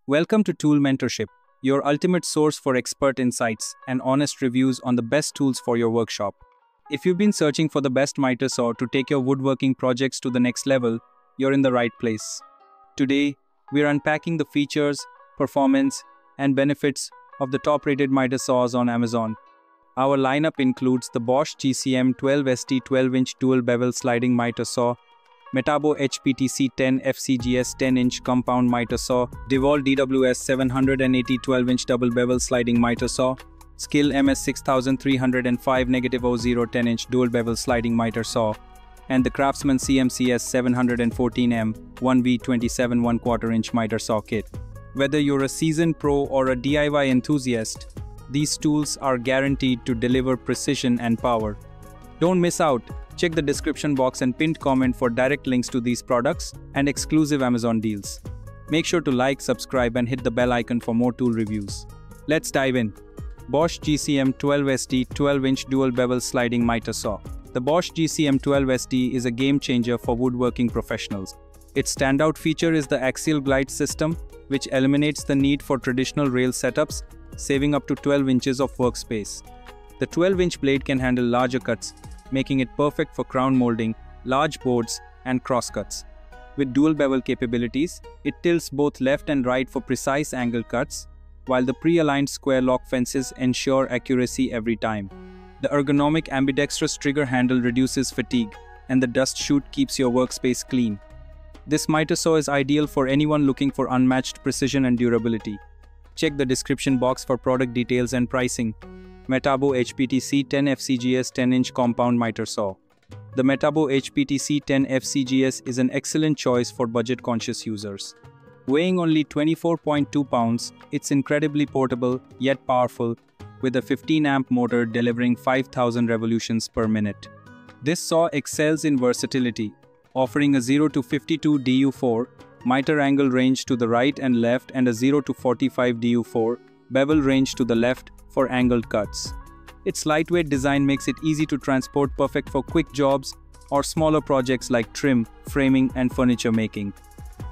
Welcome to Tool Mentorship, your ultimate source for expert insights and honest reviews on the best tools for your workshop. If you've been searching for the best miter saw to take your woodworking projects to the next level, you're in the right place. Today, we're unpacking the features, performance, and benefits of the top-rated miter saws on Amazon. Our lineup includes the Bosch GCM 12ST 12-inch dual bevel sliding miter saw, Metabo HPTC 10 FCGS 10-inch compound miter saw, DeWalt DWS 780 12-inch double bevel sliding miter saw, Skill MS 6305 -00 10-inch dual bevel sliding miter saw, and the Craftsman CMCS 714M 1V27 1/4-inch miter saw kit. Whether you're a seasoned pro or a DIY enthusiast, these tools are guaranteed to deliver precision and power. Don't miss out. Check the description box and pinned comment for direct links to these products and exclusive Amazon deals. Make sure to like, subscribe, and hit the bell icon for more tool reviews. Let's dive in. Bosch GCM 12ST 12-inch dual bevel sliding miter saw. The Bosch GCM 12ST is a game changer for woodworking professionals. Its standout feature is the axial glide system, which eliminates the need for traditional rail setups, saving up to 12 inches of workspace. The 12-inch blade can handle larger cuts, making it perfect for crown molding, large boards, and crosscuts. With dual bevel capabilities, it tilts both left and right for precise angle cuts, while the pre-aligned square lock fences ensure accuracy every time. The ergonomic ambidextrous trigger handle reduces fatigue, and the dust chute keeps your workspace clean. This miter saw is ideal for anyone looking for unmatched precision and durability. Check the description box for product details and pricing. Metabo HPTC 10 FCGS 10-inch compound miter saw. The Metabo HPTC 10 FCGS is an excellent choice for budget-conscious users. Weighing only 24.2 pounds, it's incredibly portable yet powerful, with a 15-amp motor delivering 5,000 revolutions per minute. This saw excels in versatility, offering a 0 to 52 DU4 miter angle range to the right and left and a 0 to 45 DU4 bevel range to the left for angled cuts. Its lightweight design makes it easy to transport, perfect for quick jobs or smaller projects like trim, framing, and furniture making.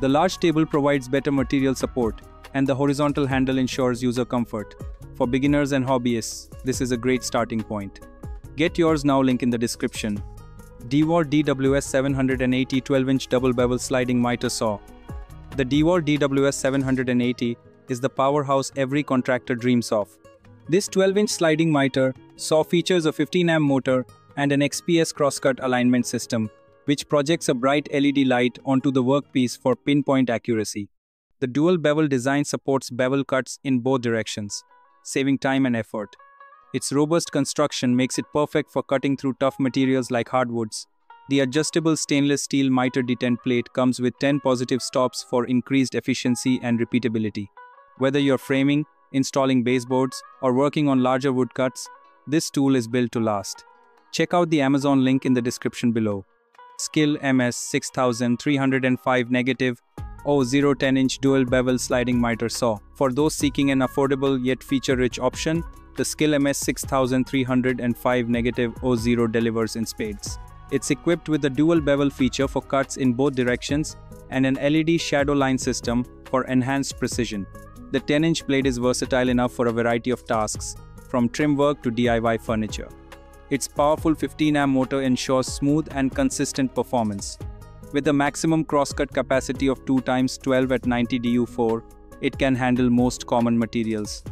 The large table provides better material support, and the horizontal handle ensures user comfort. For beginners and hobbyists, this is a great starting point. Get yours now, link in the description. DeWalt DWS 780 12-inch double bevel sliding miter saw. The DeWalt DWS 780 is the powerhouse every contractor dreams of. This 12-inch sliding miter saw features a 15-amp motor and an XPS crosscut alignment system, which projects a bright LED light onto the workpiece for pinpoint accuracy. The dual bevel design supports bevel cuts in both directions, saving time and effort. Its robust construction makes it perfect for cutting through tough materials like hardwoods. The adjustable stainless steel miter detent plate comes with 10 positive stops for increased efficiency and repeatability. Whether you're framing, installing baseboards, or working on larger wood cuts, this tool is built to last. Check out the Amazon link in the description below. Skill MS 6305 -00 10-inch dual bevel sliding miter saw. For those seeking an affordable yet feature-rich option, the Skill MS 6305 -00 delivers in spades. It's equipped with a dual bevel feature for cuts in both directions and an LED shadow line system for enhanced precision. The 10-inch blade is versatile enough for a variety of tasks, from trim work to DIY furniture. Its powerful 15-amp motor ensures smooth and consistent performance. With a maximum crosscut capacity of 2 × 12 at 90 DU4, it can handle most common materials.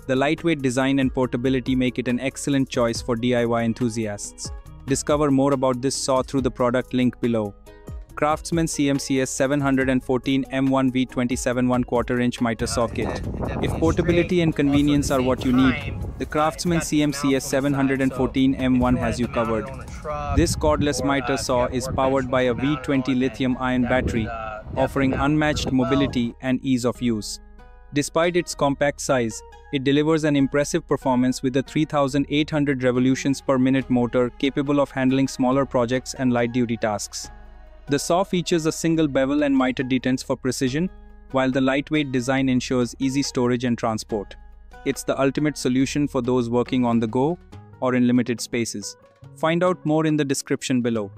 The lightweight design and portability make it an excellent choice for DIY enthusiasts. Discover more about this saw through the product link below. Craftsman CMCS 714 M1V27 1/4-inch miter saw kit. If portability and convenience are what you need, the Craftsman CMCS 714 M1 has you covered. This cordless miter saw is powered by a V20 lithium-ion battery, offering unmatched mobility and ease of use. Despite its compact size, it delivers an impressive performance with a 3,800 revolutions per minute motor capable of handling smaller projects and light-duty tasks. The saw features a single bevel and miter detents for precision, while the lightweight design ensures easy storage and transport. It's the ultimate solution for those working on the go or in limited spaces. Find out more in the description below.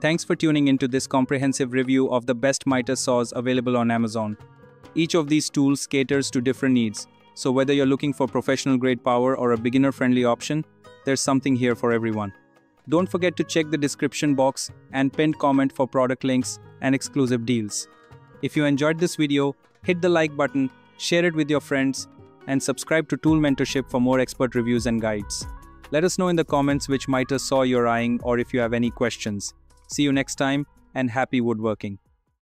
Thanks for tuning into this comprehensive review of the best miter saws available on Amazon. Each of these tools caters to different needs, so whether you're looking for professional-grade power or a beginner-friendly option, there's something here for everyone. Don't forget to check the description box and pinned comment for product links and exclusive deals. If you enjoyed this video, hit the like button, share it with your friends, and subscribe to Tool Mentorship for more expert reviews and guides. Let us know in the comments which miter saw you're eyeing or if you have any questions. See you next time, and happy woodworking.